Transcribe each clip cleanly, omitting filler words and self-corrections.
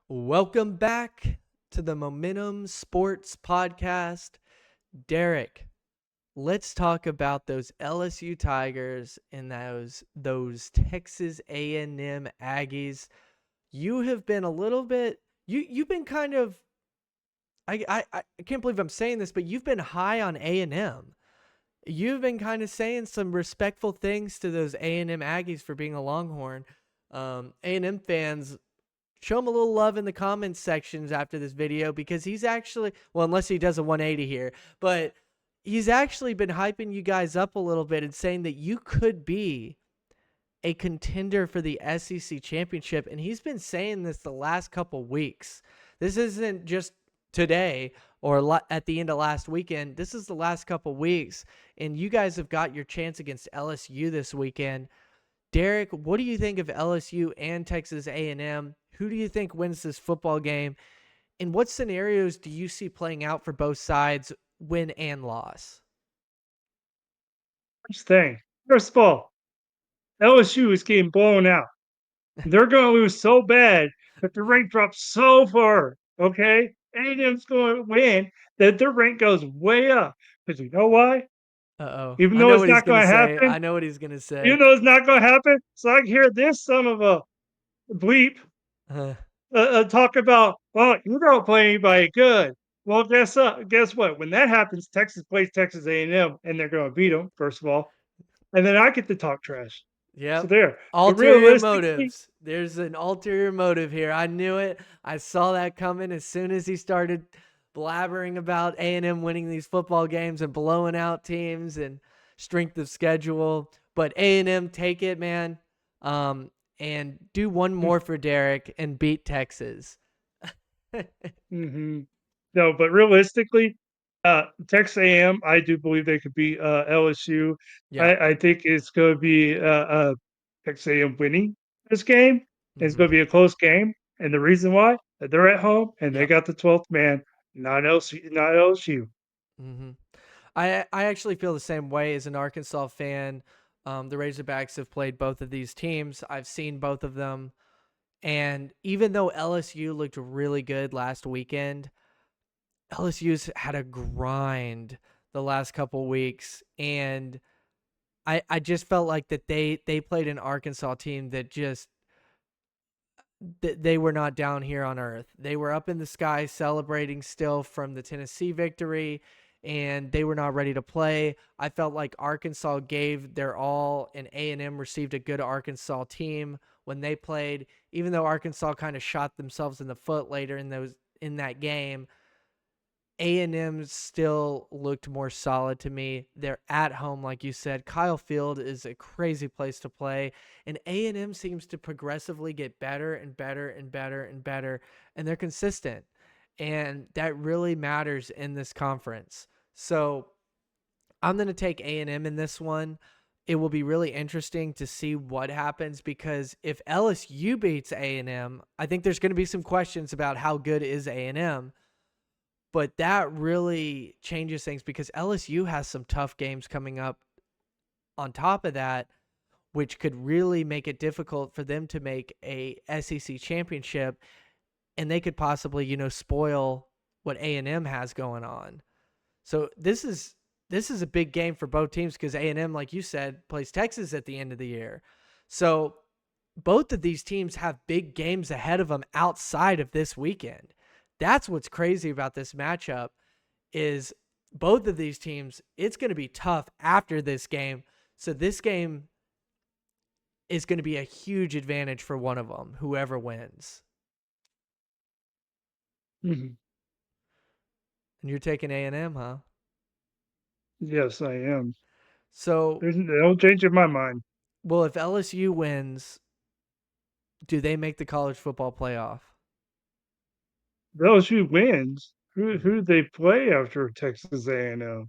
Welcome back to the Momentum Sports Podcast. Derek, let's talk about those LSU Tigers and those Texas A&M Aggies. You have been a little bit you've been kind of I can't believe I'm saying this, but you've been high on A&M. You've been kind of saying some respectful things to those A&M Aggies for being a Longhorn. A&M fans, show him a little love in the comments sections after this video, because he's actually, well, unless he does a 180 here, but he's actually been hyping you guys up a little bit and saying that you could be a contender for the SEC championship. And he's been saying this the last couple weeks. This isn't just today or at the end of last weekend. This is the last couple weeks. And you guys have got your chance against LSU this weekend. Derek, what do you think of LSU and Texas A&M? Who do you think wins this football game? And what scenarios do you see playing out for both sides, win and loss? First thing, first of all, LSU is getting blown out. They're going to lose so bad that the rank drops so far. Okay, A&M's going to win that their rank goes way up. Because you know why? Uh-oh. Even I though know it's what he's not going going to to say. happen, I know what he's going to even say. though it's not going to happen, so I can hear this son of a bleep Uh, talk about, well, you don't play anybody good. Well, guess what? When that happens, Texas plays Texas A&M, and they're going to beat them, first of all. And then I get to talk trash. So yep. there. But Ulterior realistically, motives. There's an ulterior motive here. I knew it. I saw that coming as soon as he started blabbering about A&M winning these football games and blowing out teams and strength of schedule. But A&M, take it, man. And do one more for Derek and beat Texas. mhm. No, but realistically, Texas A&M, I do believe they could beat LSU. Yeah. I think it's going to be Texas A&M winning this game. It's Mm-hmm. going to be a close game, and the reason why they're at home and they Yep. got the 12th man, not LSU, not LSU. Mm-hmm. I actually feel the same way as an Arkansas fan. The Razorbacks have played both of these teams. I've seen both of them. And even though LSU looked really good last weekend, LSU's had a grind the last couple weeks. And I just felt like that they played an Arkansas team that just they were not down here on earth. They were up in the sky celebrating still from the Tennessee victory, and they were not ready to play. I felt like Arkansas gave their all, and A&M received a good Arkansas team when they played. Even though Arkansas kind of shot themselves in the foot later in that game, A&M still looked more solid to me. They're at home, like you said. Kyle Field is a crazy place to play, and A&M seems to progressively get better and better and better and better, and they're consistent, and that really matters in this conference. So I'm going to take A&M in this one. It will be really interesting to see what happens, because if LSU beats A&M, I think there's going to be some questions about how good is A&M. But that really changes things, because LSU has some tough games coming up on top of that, which could really make it difficult for them to make a SEC championship, and they could possibly, spoil what A&M has going on. So this is a big game for both teams, because A&M, like you said, plays Texas at the end of the year. So both of these teams have big games ahead of them outside of this weekend. That's what's crazy about this matchup, is both of these teams, it's going to be tough after this game. So this game is going to be a huge advantage for one of them, whoever wins. Mhm. And you're taking A&M, huh? Yes, I am. So, There's no change in my mind. well, if LSU wins, do they make the college football playoff? LSU wins. Mhm. Who do they play after Texas A&M?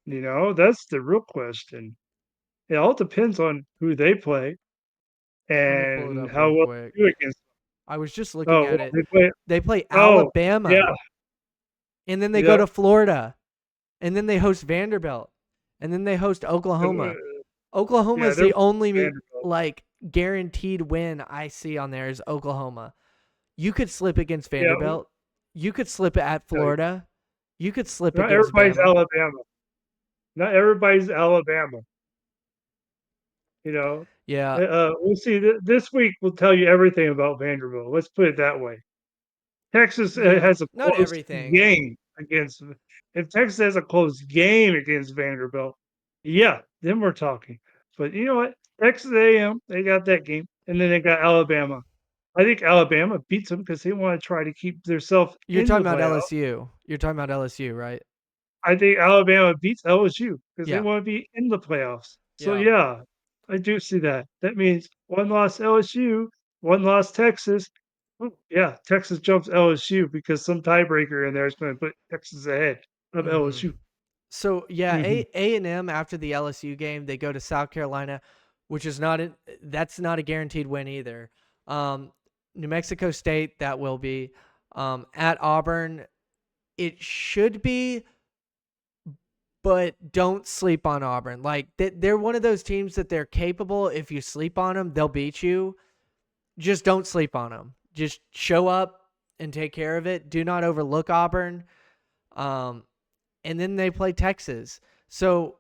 That's the real question. It all depends on who they play Let me pull it and up how real well quick. they do against. I was just looking Oh, at well, it. they play. They play Oh, yeah, Alabama, and then they go yep. to Florida, and then they host Vanderbilt, and then they host Oklahoma. Oklahoma Yeah, is they're the only Vanderbilt. like guaranteed win I see on there is Oklahoma. You could slip against Yeah, Vanderbilt. You could slip at no, Florida. You could slip not against everybody's Bama. Alabama. Not everybody's Alabama. You know, Yeah, we'll see. This week will tell you everything about Vanderbilt. Let's put it that way. Texas yeah, has a not close everything. game against. If Texas has a close game against Vanderbilt, yeah, then we're talking. But you know what? Texas A&M, they got that game, and then they got Alabama. I think Alabama beats them because they want to try to keep themselves You're in talking the about playoff. LSU. You're talking about LSU, right? I think Alabama beats LSU because they Yeah, want to be in the playoffs. So yeah. yeah, I do see that. That means one loss LSU, one loss Texas. Oh, yeah, Texas jumps LSU because some tiebreaker in there is going to put Texas ahead of Mm-hmm. LSU. So yeah, Hmm. and M after the LSU game, they go to South Carolina, which is that's not a guaranteed win either. Um, New Mexico State, that will be at Auburn. It should be, but don't sleep on Auburn. Like they're one of those teams that they're capable. If you sleep on them, they'll beat you. Just don't sleep on them. Just show up and take care of it. Do not overlook Auburn. Um, and then they play Texas. So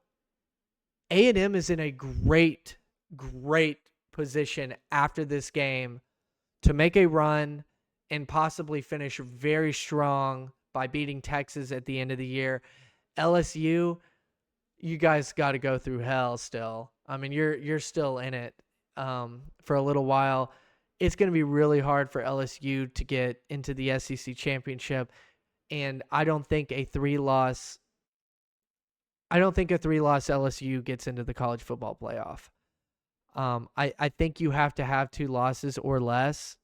A&M is in a great position after this game to make a run and possibly finish very strong by beating Texas at the end of the year. LSU, you guys got to go through hell still. I mean, you're still in it for a little while. It's going to be really hard for LSU to get into the SEC championship, and I don't think a three-loss LSU gets into the college football playoff. I think you have to have two losses or less.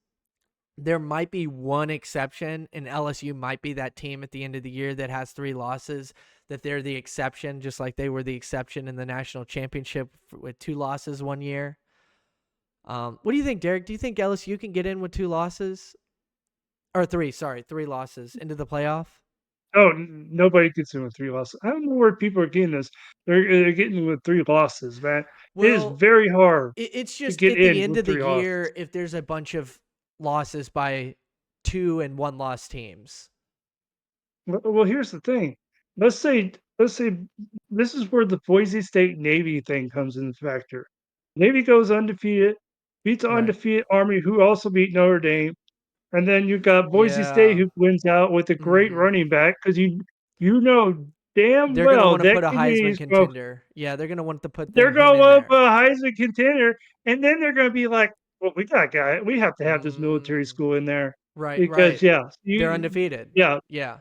There might be one exception, and LSU might be that team at the end of the year that has three losses, that they're the exception, just like they were the exception in the national championship with two losses one year. What do you think, Derek? Do you think LSU can get in with two losses? Or three, sorry, three losses into the playoff? Oh, nobody gets in with three losses. I don't know where people are getting this. They're getting with three losses, man. It is Well, very hard it's to just get at the in end with of the three losses. year, if there's a bunch of losses by two and one loss teams. Well, here's the thing. Let's say this is where the Boise State Navy thing comes into factor. Navy goes undefeated, beats the Right. undefeated Army, who also beat Notre Dame, and then you got Boise State, Yeah. who wins out with a great Hmm. running back because you know damn They're gonna well want to that put a kid Heisman is going. contender. Yeah, they're gonna want to put They're him going in to up a there. Heisman contender, and then they're going to be like, "Well, we got guy. We have to have this military Mm, school in there right, because right. yeah, They're you undefeated. yeah, Yeah.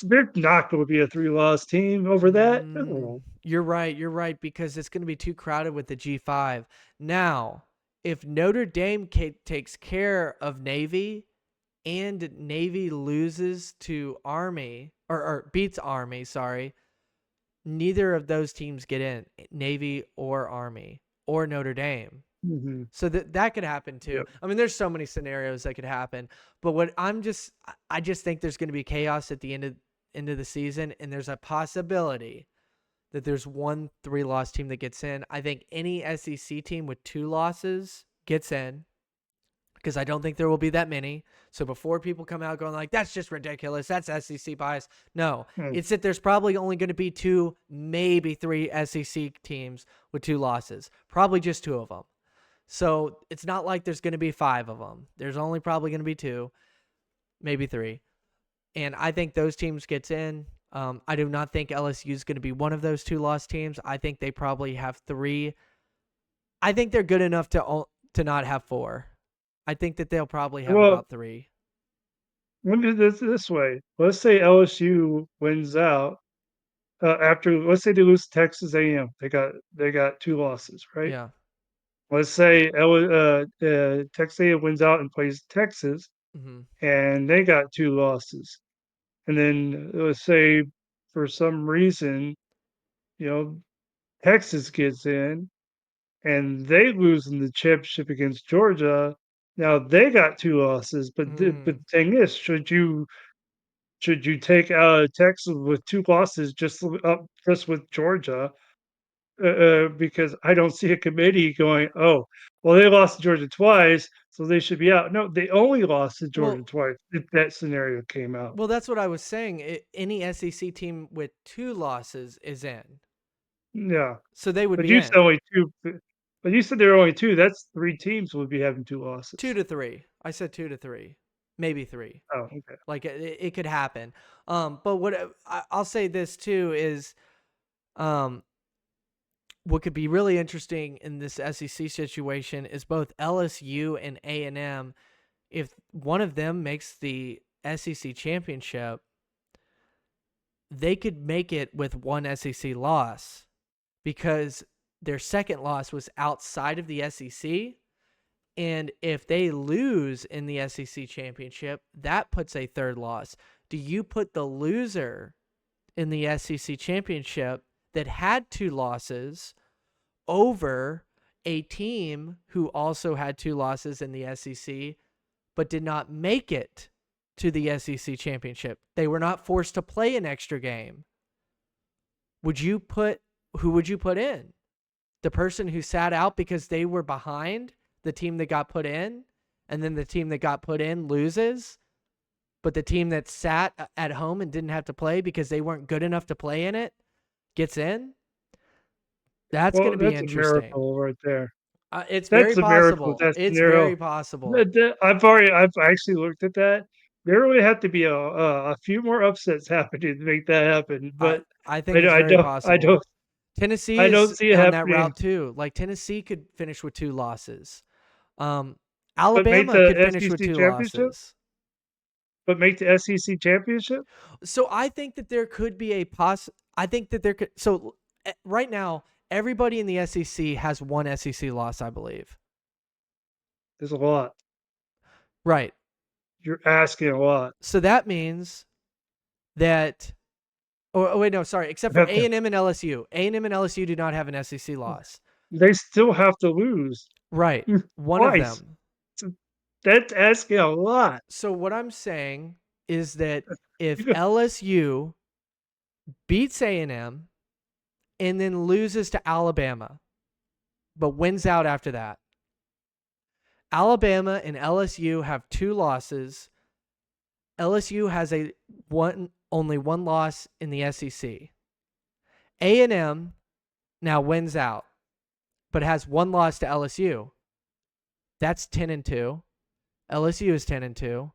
they're not going to be a 3-loss team over that. Mm, No. you're right. You're right because it's going to be too crowded with the G5. Now, if Notre Dame takes care of Navy and Navy loses to Army or beats Army, sorry, neither of those teams get in, Navy or Army or Notre Dame. Mhm. So that could happen too. Yep. I mean, there's so many scenarios that could happen. But I just think there's going to be chaos at the end of the season, and there's a possibility that there's one three-loss team that gets in. I think any SEC team with two losses gets in because I don't think there will be that many. So before people come out going like, that's just ridiculous, that's SEC bias. No, Mm. it's that there's probably only going to be two, maybe three SEC teams with two losses. Probably just two of them. So it's not like there's going to be five of them. There's only probably going to be two, maybe three. And I think those teams gets in. I do not think LSU is going to be one of those two loss teams. I think they probably have three. I think they're good enough to not have four. I think that they'll probably have Well, about three. look at this way. Let's say LSU wins out after. Let's say they lose to Texas A&M. They got 2 losses, right? Yeah. Let's say Texas A&M wins out and plays Texas, Hmm. and they got 2 losses. And then let's say for some reason, you know, Texas gets in and they lose in the championship against Georgia. Now they got 2 losses, but the Mm. thing is, should you take Texas with 2 losses just up just with Georgia, because I don't see a committee going, "Oh, well, they lost to Georgia twice, so they should be out." No, they only lost to Georgia Well, twice if that scenario came out. well, that's what I was saying. Any SEC team with 2 losses is in. Yeah, So they would but be you said in. only 2 but you said there are only 2, that's 3 teams would be having 2 2 losses. to 3. I said 2 to 3. Maybe 3. Oh, okay. Like it could happen. But I'll say this too is um what could be really interesting in this SEC situation is both LSU and A&M. If one of them makes the SEC championship, they could make it with one SEC loss because their second loss was outside of the SEC. And if they lose in the SEC championship, that puts a third loss. Do you put the loser in the SEC championship that had 2 losses over a team who also had 2 losses in the SEC but did not make it to the SEC championship? They were not forced to play an extra game. Who would you put in? The person who sat out because they were behind the team that got put in, and then the team that got put in loses, but the team that sat at home and didn't have to play because they weren't good enough to play in it gets in? That's going Well, to be that's a interesting. miracle right there. It's very That's a miracle, possible. that It's scenario. very possible. I've actually looked at that. There would have to be a few more upsets happening to make that happen, but I think it's I very don't I possible. don't Tennessee I don't is see it on that happening. route too. Like Tennessee could finish with 2 losses. Um, But make Alabama the could finish with SEC 2 championship? losses. But make the SEC championship? So I think that there could be I think that there could. So right now, everybody in the SEC has one SEC loss, I believe. There's a lot. Right. You're asking a lot. So that means that. Oh wait, no, sorry. Except You for have to A&M and LSU. A&M and LSU do not have an SEC loss. they still have to lose Right. One of twice. them. So that's asking a lot. So what I'm saying is that if You go LSU beats A&M and then loses to Alabama, but wins out after that, Alabama and LSU have 2 losses. LSU has only one loss in the SEC. A&M now wins out, but has 1 loss to LSU. That's 10-2. LSU is 10-2.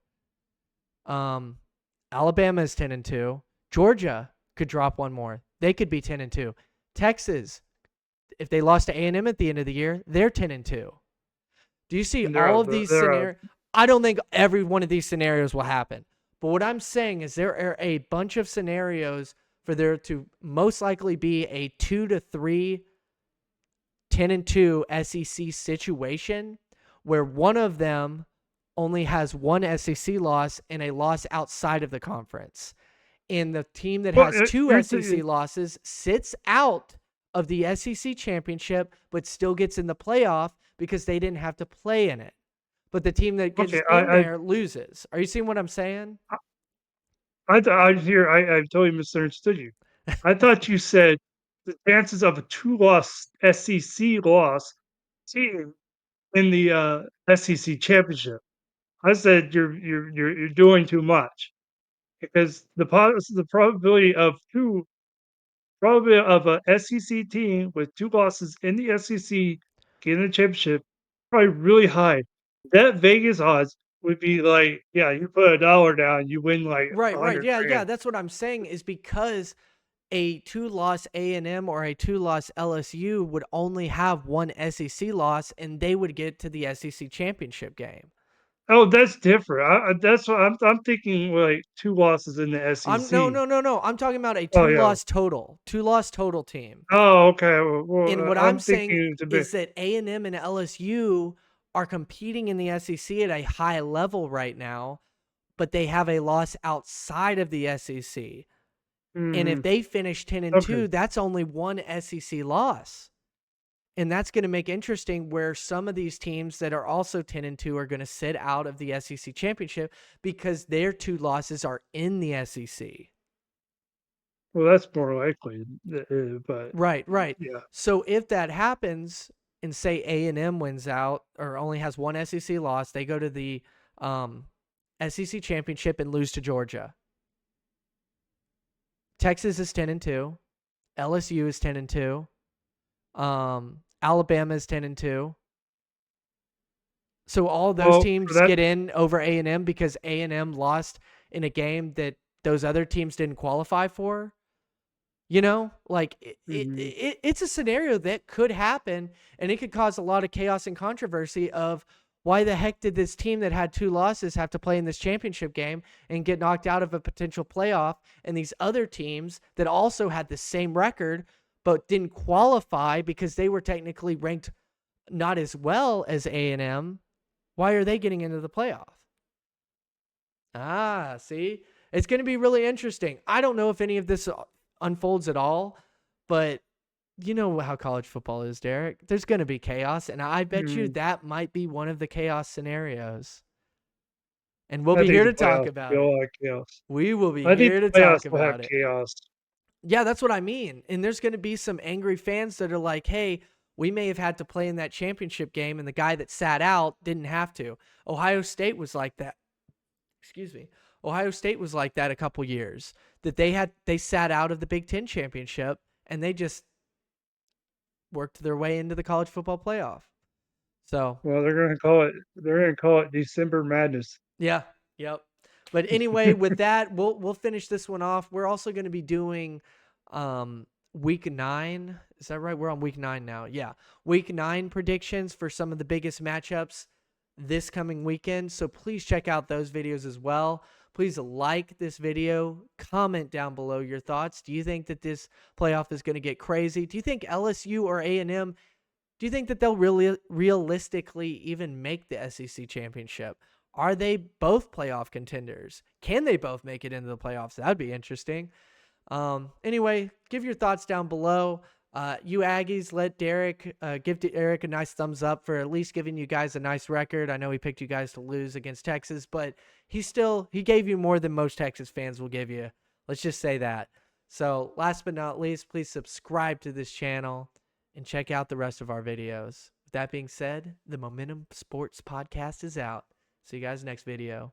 Alabama is 10-2. Georgia could drop one more. They could be 10-2. Texas, if they lost to A&M at the end of the year, they're 10-2. Do you see and all of these they're out. scenarios? I don't think every one of these scenarios will happen. But what I'm saying is there are a bunch of scenarios for there to most likely be a 2 to 3 10-2 SEC situation where one of them only has one SEC loss and a loss outside of the conference. And the team that Well, has 2 here's SEC the losses sits out of the SEC championship but still gets in the playoff because they didn't have to play in it. But the team that gets okay, in there loses. Are you seeing what I'm saying? I totally misunderstood you. I thought you said the chances of a 2-loss SEC loss team in the, SEC championship. I said you're doing too much because the probability of 2 probably of a SEC team with 2 losses in the SEC getting the championship, probably really high. That Vegas odds would be like, yeah, you put a dollar down, you win like Right, right. 100 Yeah, yeah. grand. That's what I'm saying is because a 2-loss A&M or a 2-loss LSU would only have one SEC loss and they would get to the SEC championship game. Oh, that's different. That's what I'm thinking like 2 losses in the I'm no, SEC. no, no, no. I'm talking about a Oh, yeah. 2-loss total. 2-loss total team. Oh, okay. Well, And what I'm I'm saying thinking it's a bit is that A&M and LSU are competing in the SEC at a high level right now, but they have a loss outside of the SEC. And if mhm, they finish 10 and okay. 2, that's only one SEC loss. And that's going to make interesting where some of these teams that are also 10 and 2 are going to sit out of the SEC championship because their 2 losses are in the SEC. Well, that's more likely, but Right, right. yeah. So if that happens and say A&M wins out or only has one SEC loss, they go to the um, SEC championship and lose to Georgia. Texas is 10-2. LSU is 10-2. Alabama is 10-2. So all those Well, for teams that get in over A&M because A&M lost in a game that those other teams didn't qualify for. You know, like mhm, it's a scenario that could happen, and it could cause a lot of chaos and controversy of why the heck did this team that had 2 losses have to play in this championship game and get knocked out of a potential playoff, and these other teams that also had the same record but didn't qualify because they were technically ranked not as well as A&M, why are they getting into the playoff? Ah, see? It's going to be really interesting. I don't know if any of this unfolds at all, but you know how college football is, Derek. There's going to be chaos, and I bet you mhm. that might be one of the chaos scenarios. And we'll I be think here the to talk playoffs will be about a it. lot of chaos. We will be I think here to the playoffs talk will have about it. chaos. Yeah, that's what I mean. And there's going to be some angry fans that are like, hey, we may have had to play in that championship game, and the guy that sat out didn't have to. Ohio State was like that. Excuse me. Ohio State was like that a couple years that they sat out of the Big Ten championship and they just worked their way into the college football playoff. So Well, they're gonna call it December Madness. yeah, yep. But anyway, with that, we'll finish this one off. We're also going to be doing week 9. Is that right? We're on week 9 now. Yeah. Week 9 predictions for some of the biggest matchups this coming weekend. So please check out those videos as well. Please like this video, comment down below your thoughts. Do you think that this playoff is going to get crazy? Do you think LSU or A&M, do you think that they'll really realistically even make the SEC championship? Are they both playoff contenders? Can they both make it into the playoffs? That'd be interesting. Anyway, give your thoughts down below. You Aggies, let Derek give Derek a nice thumbs up for at least giving you guys a nice record. I know he picked you guys to lose against Texas, but he gave you more than most Texas fans will give you. Let's just say that. So last but not least, please subscribe to this channel and check out the rest of our videos. With that being said, the Momentum Sports Podcast is out. See you guys next video.